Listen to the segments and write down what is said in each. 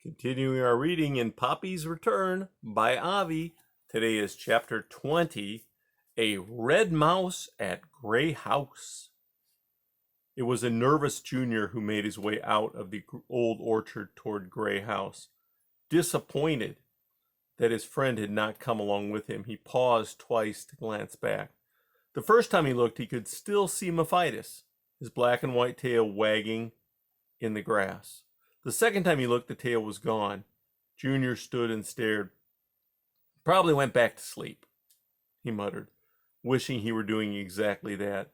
Continuing our reading in Poppy's Return by Avi. Today is chapter 20, A Red Mouse at Gray House. It was a nervous Junior who made his way out of the old orchard toward Gray House. Disappointed that his friend had not come along with him, he paused twice to glance back. The first time he looked, he could still see Mephitis, his black and white tail wagging in the grass. The second time he looked, the tail was gone. Junior stood and stared. Probably went back to sleep, he muttered, wishing he were doing exactly that.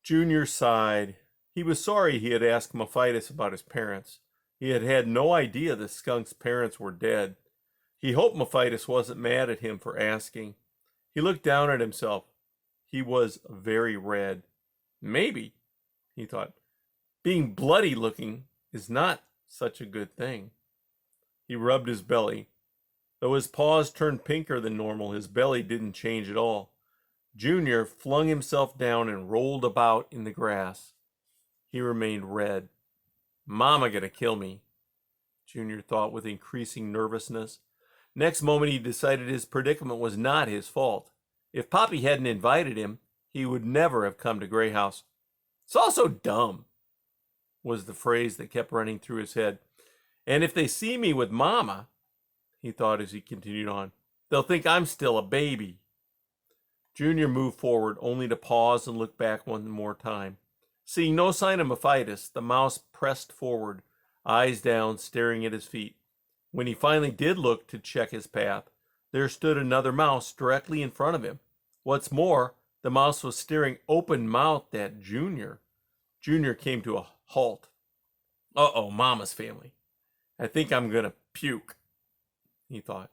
Junior sighed. He was sorry he had asked Mephitis about his parents. He had had no idea the skunk's parents were dead. He hoped Mephitis wasn't mad at him for asking. He looked down at himself. He was very red. Maybe, he thought, being bloody looking is not such a good thing. He rubbed his belly. Though his paws turned pinker than normal, his belly didn't change at all. Junior flung himself down and rolled about in the grass. He remained red. Mama gonna kill me, Junior thought with increasing nervousness. Next moment he decided his predicament was not his fault. If Poppy hadn't invited him, he would never have come to Gray House. It's all so dumb, was the phrase that kept running through his head. And if they see me with Mama, he thought as he continued on, they'll think I'm still a baby. Junior moved forward, only to pause and look back one more time. Seeing no sign of Mephitis, the mouse pressed forward, eyes down, staring at his feet. When he finally did look to check his path, there stood another mouse directly in front of him. What's more, the mouse was staring open-mouthed at Junior. Junior came to a halt. Uh-oh, Mama's family. I think I'm going to puke, he thought.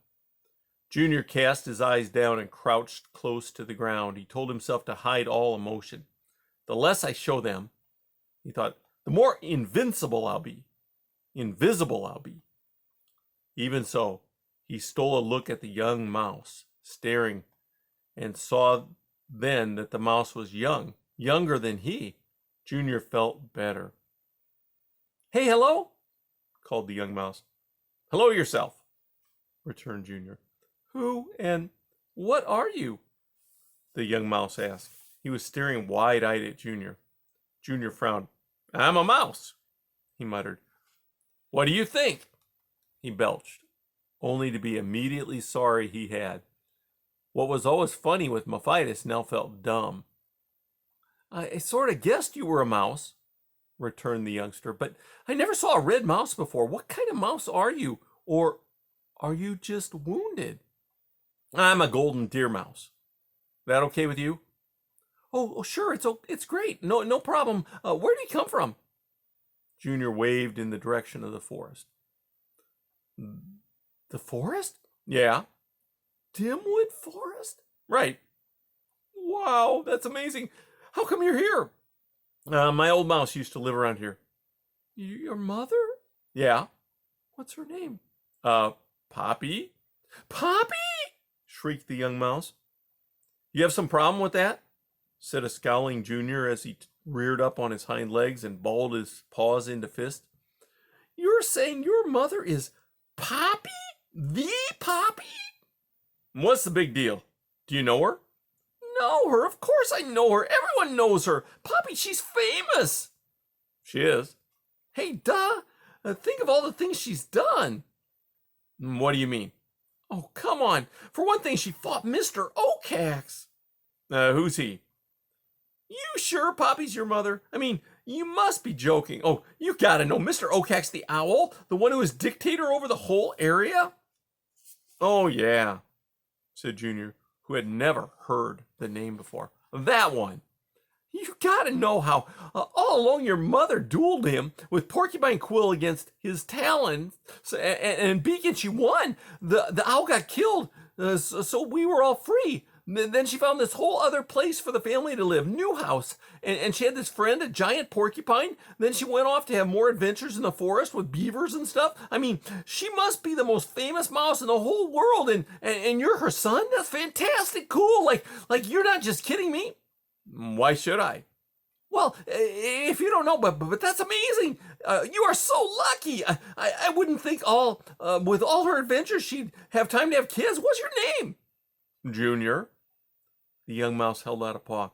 Junior cast his eyes down and crouched close to the ground. He told himself to hide all emotion. The less I show them, he thought, the more invisible I'll be. Even so, he stole a look at the young mouse, staring, and saw then that the mouse was young, younger than he. Junior felt better. Hey, hello, called the young mouse. Hello yourself, returned Junior. Who and what are you? The young mouse asked. He was staring wide-eyed at Junior. Junior frowned. I'm a mouse, he muttered. What do you think? He belched, only to be immediately sorry he had. What was always funny with Mephitis now felt dumb. I sort of guessed you were a mouse, returned the youngster, but I never saw a red mouse before. What kind of mouse are you? Or are you just wounded? I'm a golden deer mouse. That okay with you? Oh, sure, it's great. No problem. Where do you come from? Junior waved in the direction of the forest. The forest? Yeah. Dimwood Forest? Right. Wow, that's amazing. How come you're here? My old mouse used to live around here. Your mother? Yeah. What's her name? Poppy. Poppy? Shrieked the young mouse. You have some problem with that? Said a scowling Junior as he reared up on his hind legs and balled his paws into fists. You're saying your mother is Poppy? The Poppy? What's the big deal? Do you know her? Know her? Of course I know her. Everyone knows her. Poppy, she's famous. She is. Hey, duh. Think of all the things she's done. What do you mean? Oh, come on. For one thing, she fought Mr. Okax. Who's he? You sure Poppy's your mother? I mean, you must be joking. Oh, you gotta know Mr. Okax the owl, the one who is dictator over the whole area? Oh, yeah, said Junior, who had never heard the name before. That one. You gotta know how all along your mother dueled him with Porcupine Quill against his talons, and Beacon, she won. The owl got killed, so we were all free. Then she found this whole other place for the family to live, new house, and she had this friend, a giant porcupine. Then she went off to have more adventures in the forest with beavers and stuff. I mean, she must be the most famous mouse in the whole world, and you're her son? That's fantastic, cool. Like you're not just kidding me. Why should I? Well, if you don't know, but that's amazing. You are so lucky. I wouldn't think with all her adventures she'd have time to have kids. What's your name? Junior. The young mouse held out a paw.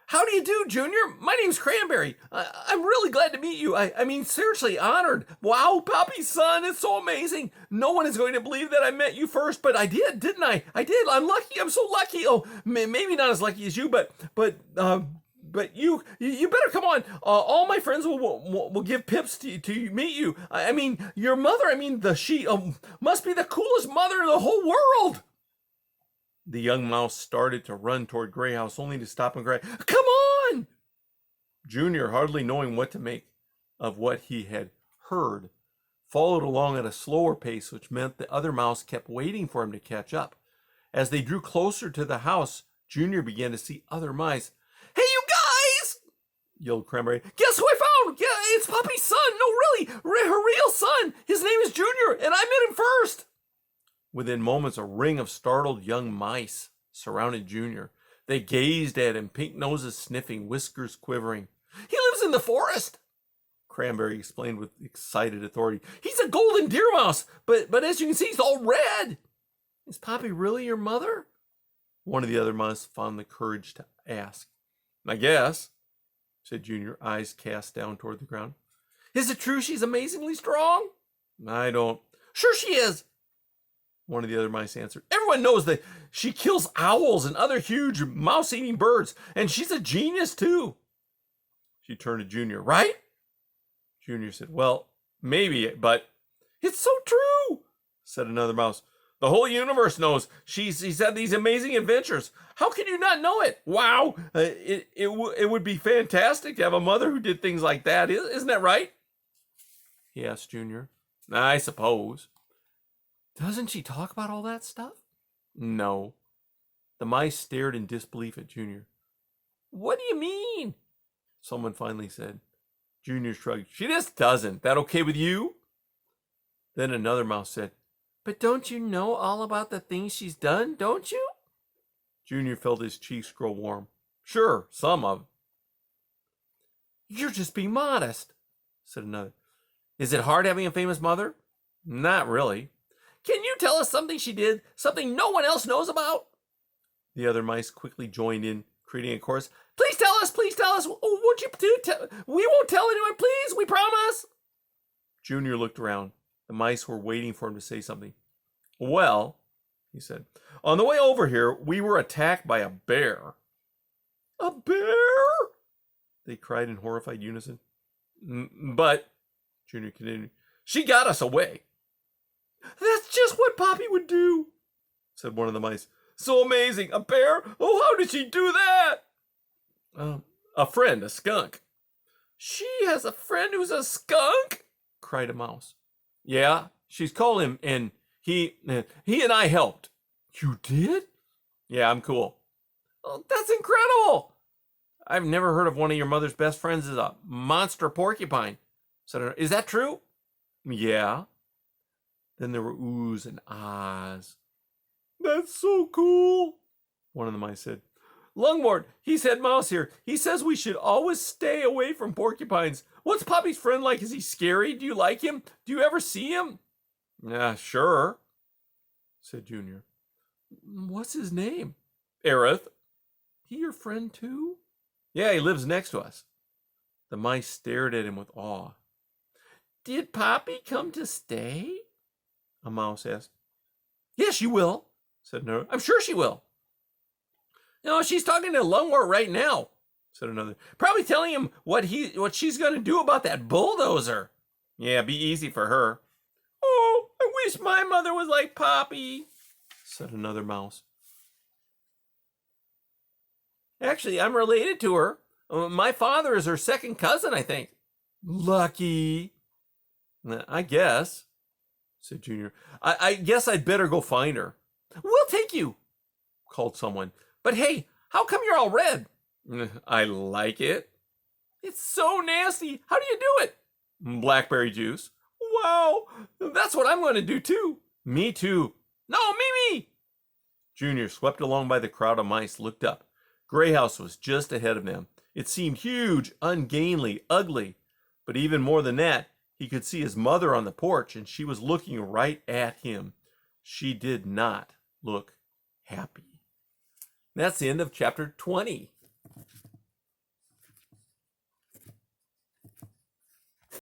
How do you do, Junior? My name's Cranberry. I'm really glad to meet you. I mean, seriously, honored. Wow, Poppy's son, it's so amazing. No one is going to believe that I met you first, but I did, didn't I? I did. I'm lucky. I'm so lucky. Oh, maybe not as lucky as you, but you better come on. All my friends will give pips to meet you. I mean, your mother. I mean, she must be the coolest mother in the whole world. The young mouse started to run toward Gray House, only to stop and cry, "Come on!" Junior, hardly knowing what to make of what he had heard, followed along at a slower pace, which meant the other mouse kept waiting for him to catch up. As they drew closer to the house, Junior began to see other mice. "Hey, you guys!" yelled Cranberry. "Guess who I found? Yeah, it's Poppy's son. No, really, her real son. His name is Junior, and I met him first." Within moments, a ring of startled young mice surrounded Junior. They gazed at him, pink noses sniffing, whiskers quivering. "He lives in the forest," Cranberry explained with excited authority. "He's a golden deer mouse, but as you can see, he's all red." "Is Poppy really your mother?" One of the other mice found the courage to ask. "I guess," said Junior, eyes cast down toward the ground. "Is it true she's amazingly strong?" "I don't." "Sure she is," one of the other mice answered. "Everyone knows that she kills owls and other huge mouse-eating birds, and she's a genius, too." She turned to Junior. "Right?" Junior said, "Well, maybe, but..." "It's so true," said another mouse. "The whole universe knows she's had these amazing adventures. How can you not know it? Wow, it would be fantastic to have a mother who did things like that. Isn't that right?" he asked Junior. "I suppose." "Doesn't she talk about all that stuff?" "No." The mice stared in disbelief at Junior. "What do you mean?" someone finally said. Junior shrugged. "She just doesn't. That okay with you?" Then another mouse said, "But don't you know all about the things she's done, don't you?" Junior felt his cheeks grow warm. "Sure, some of." "You're just being modest," said another. "Is it hard having a famous mother?" "Not really." "Can you tell us something she did, something no one else knows about?" The other mice quickly joined in, creating a chorus. "Please tell us, please tell us. Oh, won't you we won't tell anyone, please, we promise." Junior looked around. The mice were waiting for him to say something. "Well," he said, "on the way over here, we were attacked by a bear." "A bear?" they cried in horrified unison. "But," Junior continued, "she got us away." "That's just what Poppy would do," said one of the mice. "So amazing! A bear? Oh, how did she do that?" A friend, a skunk." "She has a friend who's a skunk?" cried a mouse. "Yeah, she's called him, and he and I helped." "You did?" "Yeah, I'm cool." "Oh, that's incredible." "I've never heard of one of your mother's best friends as a monster porcupine." "Is that true?" "Yeah." Then there were oohs and ahs. "That's so cool," one of the mice said. "Lungwort, he's head mouse here. He says we should always stay away from porcupines. What's Poppy's friend like? Is he scary? Do you like him? Do you ever see him?" "Yeah, sure," said Junior. "What's his name?" "Aerith." "He your friend too?" "Yeah, he lives next to us." The mice stared at him with awe. "Did Poppy come to stay?" a mouse asked. "Yes, she will," said another. "I'm sure she will." "No, she's talking to Lungwort right now," said another. "Probably telling him what she's going to do about that bulldozer." "Yeah, be easy for her." "Oh, I wish my mother was like Poppy," said another mouse. "Actually, I'm related to her. My father is her second cousin, I think." "Lucky." "I guess," said Junior. I guess I'd better go find her." "We'll take you," called someone. "But hey, how come you're all red?" "I like it." "It's so nasty. How do you do it?" "Blackberry juice." "Wow, that's what I'm going to do too." "Me too." "No, me. Junior, swept along by the crowd of mice, looked up. Gray House was just ahead of them. It seemed huge, ungainly, ugly. But even more than that, He could see his mother on the porch, and she was looking right at him. She did not look happy. That's the end of chapter 20.